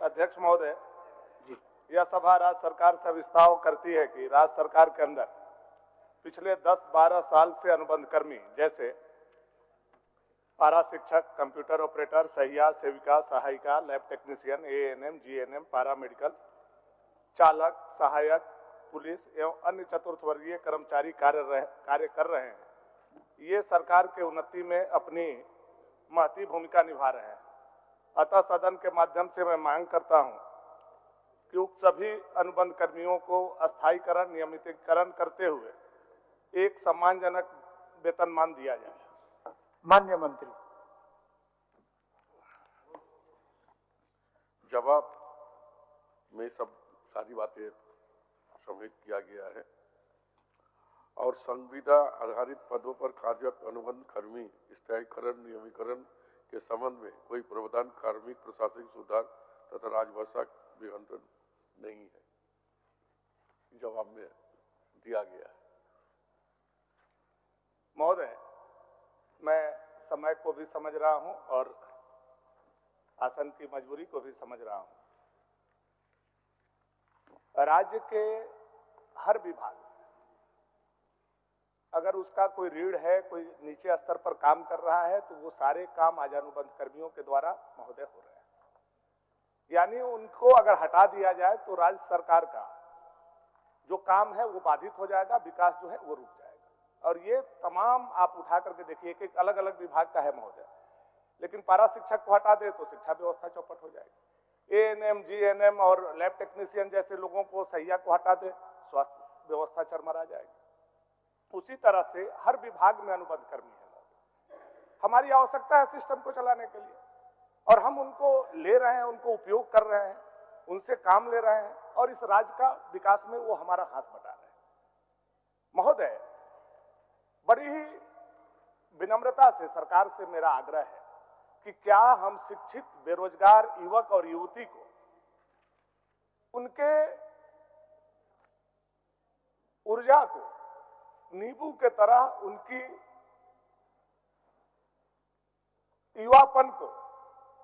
अध्यक्ष महोदय, यह सभा राज्य सरकार से विस्तार करती है कि राज्य सरकार के अंदर पिछले 10-12 साल से अनुबंध कर्मी जैसे पारा शिक्षक, कंप्यूटर ऑपरेटर, सहिया, सेविका, सहायिका, लैब टेक्नीशियन, एएनएम, जीएनएम, पारा मेडिकल, चालक, सहायक, पुलिस एवं अन्य चतुर्थ वर्गीय कर्मचारी कार्य कर रहे हैं। ये सरकार के उन्नति में अपनी महती भूमिका निभा रहे हैं। अतः सदन के माध्यम से मैं मांग करता हूं कि उक्त सभी अनुबंध कर्मियों को अस्थायीकरण, नियमितीकरण करते हुए एक सम्मानजनक वेतनमान दिया जाए। माननीय मंत्री। जवाब में सब सारी बातें सम्मिलित किया गया है और संविदा आधारित पदों पर कार्यरत अनुबंध कर्मी स्थायीकरण, नियमीकरण के संबंध में कोई प्रावधान कार्मिक प्रशासनिक सुधार तथा राजभाषा विघटन नहीं है, जवाब में दिया गया है। महोदय, मैं समय को भी समझ रहा हूं और आसन की मजबूरी को भी समझ रहा हूं। राज्य के हर विभाग, अगर उसका कोई रीढ़ है, कोई नीचे स्तर पर काम कर रहा है, तो वो सारे काम आज अनुबंध कर्मियों के द्वारा महोदय हो रहे हैं। यानी उनको अगर हटा दिया जाए तो राज्य सरकार का जो काम है वो बाधित हो जाएगा, विकास जो है वो रुक जाएगा। और ये तमाम आप उठा करके देखिए, एक अलग अलग विभाग का है महोदय, लेकिन पारा शिक्षक को हटा दे तो शिक्षा व्यवस्था चौपट हो जाएगी। एएनएम, जीएनएम और लैब टेक्नीशियन जैसे लोगों को, सहिया को हटा दे, स्वास्थ्य व्यवस्था चरमरा जाएगी। उसी तरह से हर विभाग में अनुबंध कर्मी है। हमारी आवश्यकता है सिस्टम को चलाने के लिए, और हम उनको ले रहे हैं, उनको उपयोग कर रहे हैं, उनसे काम ले रहे हैं और इस राज्य का विकास में वो हमारा हाथ बटा रहे हैं। महोदय, बड़ी ही विनम्रता से सरकार से मेरा आग्रह है कि क्या हम शिक्षित बेरोजगार युवक और युवती को उनके ऊर्जा को नींबू के तरह, उनकी युवापन को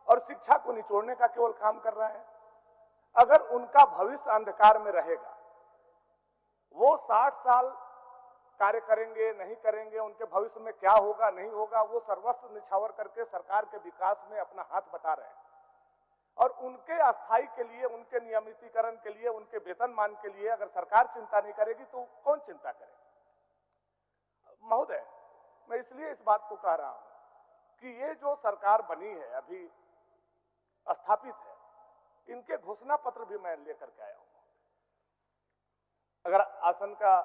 और शिक्षा को निचोड़ने का केवल काम कर रहे हैं। अगर उनका भविष्य अंधकार में रहेगा, वो 60 साल कार्य करेंगे नहीं करेंगे, उनके भविष्य में क्या होगा नहीं होगा, वो सर्वस्व निछावर करके सरकार के विकास में अपना हाथ बटा रहे हैं। और उनके अस्थायी के लिए, उनके नियमितीकरण के लिए, उनके वेतनमान के लिए अगर सरकार चिंता नहीं करेगी तो कौन चिंता करेगा? महोदय, मैं इसलिए इस बात को कह रहा हूं कि ये जो सरकार बनी है, अभी स्थापित है, इनके घोषणा पत्र भी मैं लेकर के आया हूं। अगर आसन का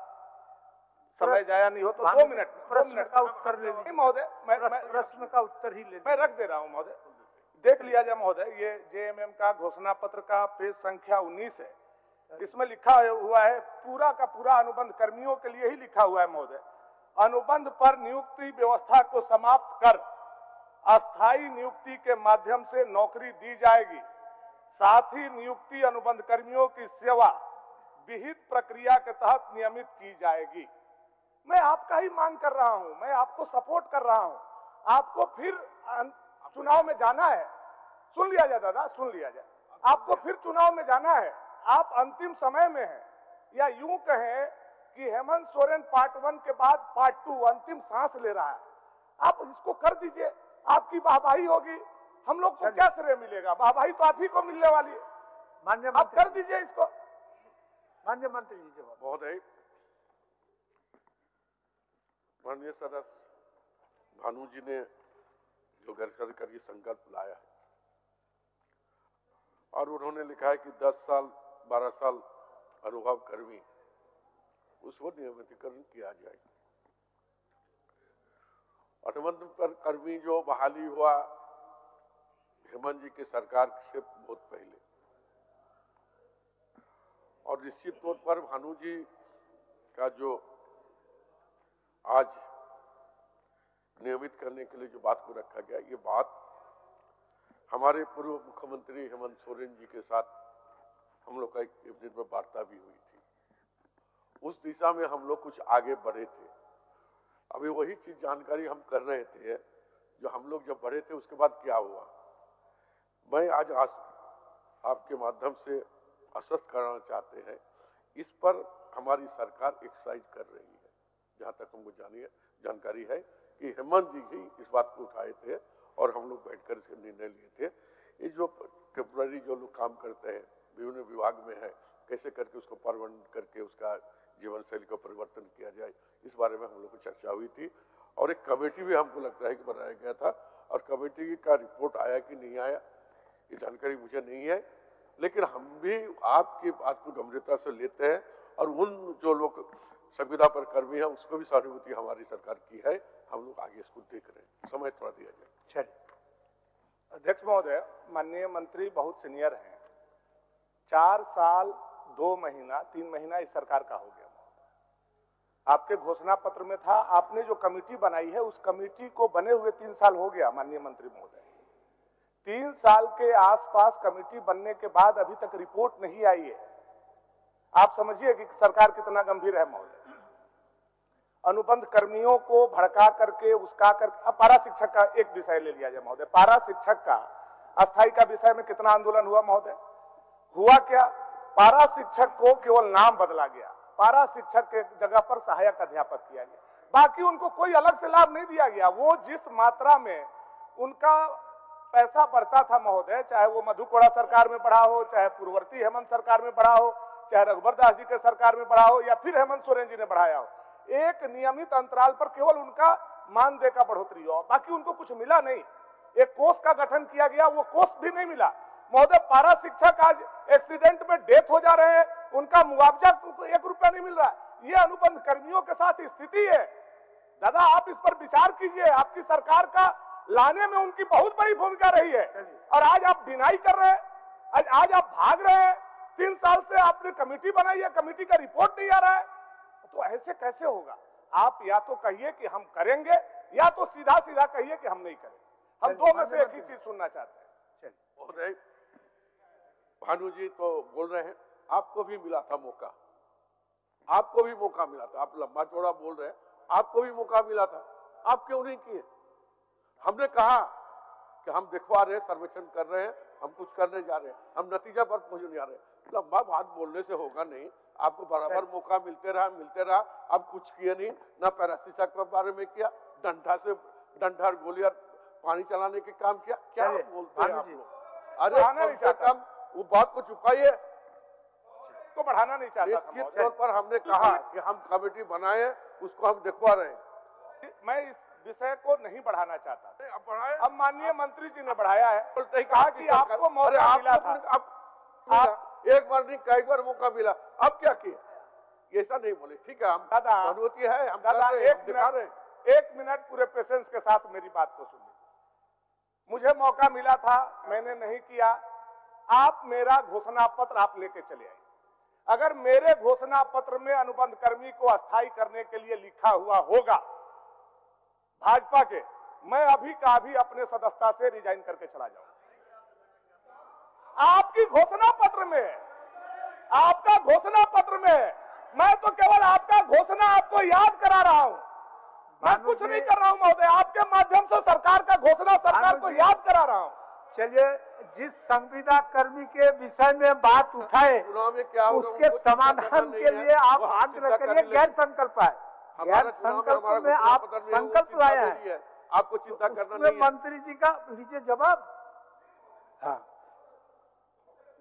समय जाया नहीं हो तो 2 मिनट का उत्तर ले लीजिए महोदय। मैं प्रश्न का उत्तर ही ले, मैं रख दे रहा हूं महोदय, देख लिया जाए महोदय। ये जेएमएम का घोषणा पत्र का पेज संख्या 19 है। इसमें लिखा हुआ है, पूरा का पूरा अनुबंध कर्मियों के लिए ही लिखा हुआ है महोदय। अनुबंध पर नियुक्ति व्यवस्था को समाप्त कर अस्थायी नियुक्ति के माध्यम से नौकरी दी जाएगी। साथ ही नियुक्ति अनुबंध कर्मियों की सेवा विहित प्रक्रिया के तहत नियमित की जाएगी। मैं आपका ही मांग कर रहा हूं, मैं आपको सपोर्ट कर रहा हूं। आपको फिर चुनाव में जाना है, सुन लिया जाए दादा, सुन लिया जाए, आपको फिर चुनाव में जाना है। आप अंतिम समय में हैं, या यूं कहें कि हेमंत सोरेन पार्ट 1 के बाद पार्ट 2 अंतिम सांस ले रहा है। आप इसको कर दीजिए, आपकी वाहवाही होगी, हम लोग को क्या श्रेय मिलेगा? वाहवाही तो आप ही को मिलने वाली है। माननीय आप कर दीजिए इसको। माननीय मंत्री जी जवाब। महोदय, माननीय सदस्य भानु जी ने जो घर कर ये संकल्प लाया है और उन्होंने लिखा है कि 10 साल 12 साल अनुभव कर्मी, उसको नियमितीकरण किया जाएगा। अनुबंध पर कर्मी जो बहाली हुआ हेमंत जी की सरकार से बहुत पहले, और निश्चित तौर पर भानु जी का जो आज नियमित करने के लिए जो बात को रखा गया, ये बात हमारे पूर्व मुख्यमंत्री हेमंत सोरेन जी के साथ हम लोग का एक कैबिनेट में वार्ता भी हुई थी। उस दिशा में हम लोग कुछ आगे बढ़े थे। अभी वही चीज जानकारी हम कर रहे थे जो हम लोग जब बढ़े थे उसके बाद क्या हुआ। मैं आज आपके माध्यम से आश्वस्त कराना चाहते हैं, इस पर हमारी सरकार एक्सरसाइज कर रही है। जहां तक हमको जानकारी है कि हेमंत जी ही इस बात को उठाए थे और हम लोग बैठकर इसका निर्णय लिए थे। ये जो टेम्पररी जो लोग काम करते हैं विभिन्न विभाग में है, कैसे करके उसको परमानेंट करके उसका जीवन शैली का परिवर्तन किया जाए, इस बारे में हम लोग की चर्चा हुई थी। और एक कमेटी भी हमको लगता है कि बनाया गया था, और कमेटी का रिपोर्ट आया कि नहीं आया ये जानकारी मुझे नहीं है, लेकिन हम भी आपकी बात को गंभीरता से लेते हैं और उन जो लोग संविदा पर कर्मी है उसको भी सहानुभूति हमारी सरकार की है। हम लोग आगे इसको देख रहे हैं, समय थोड़ा दिया जाए। चलिए। अध्यक्ष महोदय, माननीय मंत्री बहुत सीनियर हैं, 4 साल 2 महीना 3 महीना इस सरकार का हो गया। आपके घोषणा पत्र में था, आपने जो कमेटी बनाई है उस कमेटी को बने हुए 3 साल हो गया माननीय मंत्री महोदय। 3 साल के आसपास कमेटी बनने के बाद अभी तक रिपोर्ट नहीं आई है। आप समझिए कि सरकार कितना गंभीर है महोदय। अनुबंध कर्मियों को भड़का करके उसका करके, अब पारा शिक्षक का एक विषय ले लिया जाए महोदय। पारा शिक्षक का अस्थायी का विषय में कितना आंदोलन हुआ महोदय? हुआ क्या? पारा शिक्षक को केवल नाम बदला गया, पारा शिक्षक के जगह पर सहायक अध्यापक किया गया, बाकी उनको कोई अलग से लाभ नहीं दिया गया। वो जिस मात्रा में उनका पैसा बढ़ता था महोदय, चाहे वो मधु कोड़ा सरकार में बढ़ा हो, चाहे पूर्ववर्ती हेमंत सरकार में बढ़ा हो, चाहे रघुबर दास जी के सरकार में बढ़ा हो, या फिर हेमंत सोरेन जी ने बढ़ाया हो, एक नियमित अंतराल पर केवल उनका मानदेय का बढ़ोतरी हो, बाकी उनको कुछ मिला नहीं। एक कोष का गठन किया गया, वो कोष भी नहीं मिला महोदय। पारा शिक्षक आज एक्सीडेंट में डेथ हो जा रहे हैं, उनका मुआवजा 1 रुपया नहीं मिल रहा है। ये अनुबंध कर्मियों के साथ स्थिति है। दादा, आप इस पर विचार कीजिए। आपकी सरकार का लाने में उनकी बहुत बड़ी भूमिका रही है, और आज आप डिनाई कर रहे हैं, आज आप भाग रहे हैं। 3 साल से आपने कमेटी बनाई है, कमेटी का रिपोर्ट नहीं आ रहा है, तो ऐसे कैसे होगा? आप या तो कहिए कि हम करेंगे, या तो सीधा सीधा कहिए कि हम नहीं करेंगे। हम दो में से एक ही चीज सुनना चाहते हैं। चलिए, भानु जी तो बोल रहे हैं आपको भी मिला था मौका, आपको भी मौका मिला था, आप लंबा चौड़ा बोल रहे हैं, आपको भी मौका मिला था, आप क्यों नहीं किए? हमने कहा कि हम दिखवा रहे हैं, सर्वेक्षण कर रहे हैं, हम कुछ करने जा रहे हैं, हम नतीजा पर पहुंचने जा रहे हैं। लंबा बात बोलने से होगा नहीं, आपको बराबर मौका मिलते रहा, आप कुछ किए नहीं। ना पैरा शिक्षक के बारे में किया, डंडा गोलियां पानी चलाने के काम किया, क्या बोलते हैं आप लोग? अरे कम से कम वो बात को चुकाइए, तो बढ़ाना नहीं चाहता। निश्चित तौर पर हमने कहा कि हम कमेटी बनाए, उसको हम दिखवा रहे हैं। मैं इस विषय को नहीं बढ़ाना चाहता। अब माननीय मंत्री जी ने बढ़ाया है, बोलते ही कहा कि आपको मौका मिला था। आप एक बार नहीं, कई बार मौका मिला, अब क्या किया? ऐसा नहीं बोले। ठीक है, हम अनुमति है, हम दादा दिखा रहे हैं। 1 मिनट पूरे पेशेंस के साथ मेरी बात को सुनिए। मुझे मौका मिला था, मैंने नहीं किया। आप मेरा घोषणा पत्र आप लेके चले आइए। अगर मेरे घोषणा पत्र में अनुबंध कर्मी को अस्थायी करने के लिए लिखा हुआ होगा भाजपा के, मैं अभी का अभी अपने सदस्यता से रिजाइन करके चला जाऊंगा। आपकी घोषणा पत्र में, आपका घोषणा पत्र में, मैं तो केवल आपका घोषणा आपको याद करा रहा हूं, मैं कुछ नहीं कर रहा हूं महोदय। आपके माध्यम से सरकार का घोषणा सरकार को याद करा रहा हूं। चलिए, जिस संविदा कर्मी के विषय में बात उठाए, क्या उसके समाधान के लिए आप आग्रह करिए। गैर संकल्प है, गैर संकल्प में आप संकल्प लाया है, आपको चिंता करना नहीं है। मंत्री जी का लीजिए जवाब। हाँ,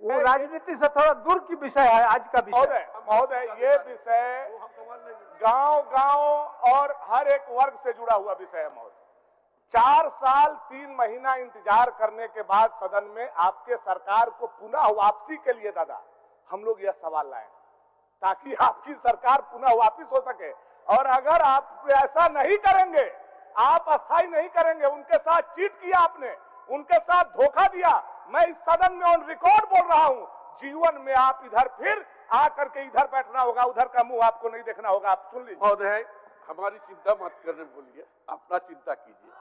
वो राजनीति से थोड़ा दूर की विषय है आज का विषय। महोदय, ये विषय गांव और हर एक वर्ग से जुड़ा हुआ विषय है महोदय। 4 साल 3 महीना इंतजार करने के बाद सदन में आपके सरकार को पुनः वापसी के लिए दादा हम लोग यह सवाल लाए, ताकि आपकी सरकार पुनः वापस हो सके। और अगर आप ऐसा नहीं करेंगे, आप अस्थायी नहीं करेंगे, उनके साथ चीट किया आपने, उनके साथ धोखा दिया, मैं इस सदन में ऑन रिकॉर्ड बोल रहा हूं, जीवन में आप इधर फिर आकर के इधर बैठना होगा, उधर का मुंह आपको नहीं देखना होगा। आप सुन लीजिए। महोदय, हमारी चिंता मत करने बोलिए, अपना चिंता कीजिए।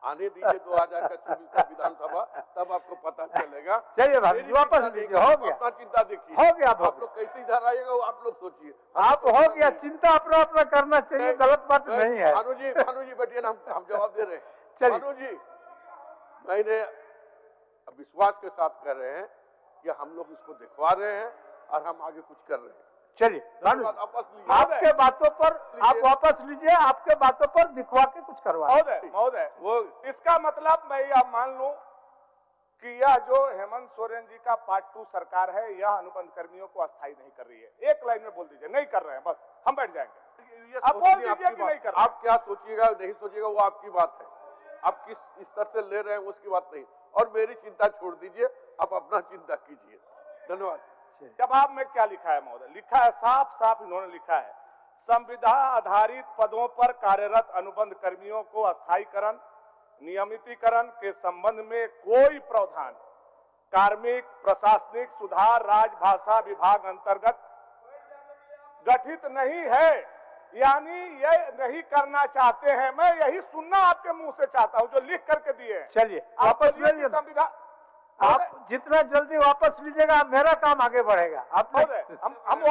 आने दीजिए 2024 का विधानसभा, तब आपको पता चलेगा। चलिए भाई, वापस लीजिए, हो गया। अपना चिंता देखिए, हो गया। आप लोग कैसे इधर आइएगा वो आप लोग सोचिए। आप हो गया, चिंता अपना करना चाहिए, गलत बात नहीं है। भानु जी बैठिए ना, हम जवाब दे रहे हैं। भानु जी, मैंने विश्वास के साथ कह रहे हैं कि हम लोग इसको दिखवा रहे हैं और हम आगे कुछ कर रहे हैं। चलिए वापस लीजिए। आपके बातों पर आप वापस लीजिए, आपके बातों पर दिखवा के कुछ करवा। महोदय वो इसका मतलब मैं यह मान लूं कि यह जो हेमंत सोरेन जी का पार्ट 2 सरकार है, यह अनुबंध कर्मियों को अस्थायी नहीं कर रही है। एक लाइन में बोल दीजिए नहीं कर रहे हैं, बस हम बैठ जाएंगे। आप बोल दीजिए कि नहीं कर रहे। आप क्या सोचिएगा नहीं सोचिएगा वो आपकी बात है, आप किस स्तर से ले रहे हैं उसकी बात नहीं, और मेरी चिंता छोड़ दीजिए, आप अपना चिंता कीजिए। धन्यवाद। जवाब में क्या लिखा है महोदय? लिखा है साफ साफ, इन्होंने लिखा है संविदा आधारित पदों पर कार्यरत अनुबंध कर्मियों को अस्थायीकरण नियमितीकरण के संबंध में कोई प्रावधान कार्मिक प्रशासनिक सुधार राजभाषा विभाग अंतर्गत गठित नहीं है। यानी ये नहीं करना चाहते हैं। मैं यही सुनना आपके मुंह से चाहता हूं जो लिख करके दिए। चलिए वापस ले लीजिए संविधान, आप जितना जल्दी वापस लीजिएगा मेरा काम आगे बढ़ेगा। आप हम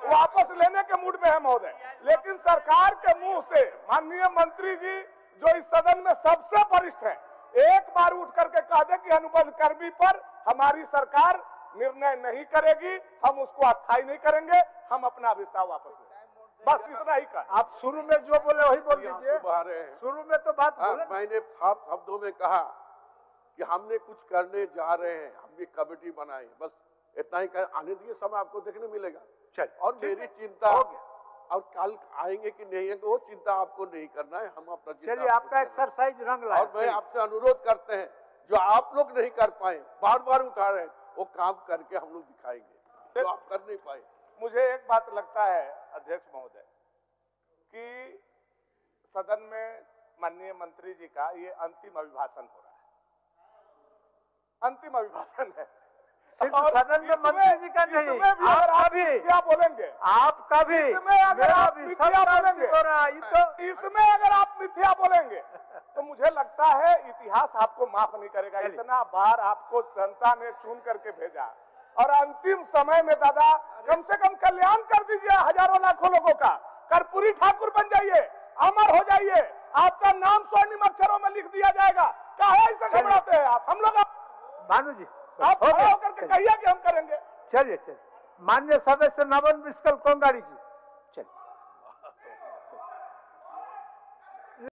वापस लेने के मूड में है महोदय, लेकिन सरकार के मुंह से माननीय मंत्री जी जो इस सदन में सबसे वरिष्ठ हैं, एक बार उठ करके कह दे कि अनुबंध कर्मी पर हमारी सरकार निर्णय नहीं करेगी, हम उसको अस्थायी नहीं करेंगे, हम अपना प्रस्ताव वापस लेंगे। बस इतना ही कहा। आप शुरू में जो बोले वही बोल दीजिए। शुरू में तो बात मैंने साफ शब्दों में कहा कि हमने कुछ करने जा रहे हैं, हमने कमेटी बनाई, बस इतना ही कह। आने दिए समय आपको देखने मिलेगा। चल और मेरी चिंता और कल आएंगे कि नहीं है वो चिंता आपको नहीं करना है, हम अपना चलिए आपका एक्सरसाइज रंग लाए। और मैं आपसे अनुरोध करते हैं जो आप लोग नहीं कर पाए, बार बार उठा रहे हैं, वो काम करके हम लोग दिखाएंगे जो आप कर नहीं पाए। मुझे एक बात लगता है अध्यक्ष महोदय कि सदन में माननीय मंत्री जी का ये अंतिम अभिभाषण हो रहा है, अंतिम अभिभाषण है। सदन में मंत्री जी का नहीं, आप भी क्या बोलेंगे? आपका भी, इसमें अगर आप मिथ्या बोलेंगे, इसमें अगर आप मिथ्या बोलेंगे तो मुझे लगता है इतिहास आपको माफ नहीं करेगा। इतना बार आपको जनता ने चुन करके भेजा और अंतिम समय में दादा कम से कम कल्याण कर दीजिए हजारों लाखों लोगों का। कर्पूरी ठाकुर बन जाइए, अमर हो जाइए, आपका नाम स्वर्णिम अक्षरों में लिख दिया जाएगा। काहे ऐसे घबराते हैं आप? हम लोग भानु जी आप खड़े होकर के कहिए कि हम करेंगे। चलिए माननीय सदस्य नवन विस्कल कोंगाड़ी जी।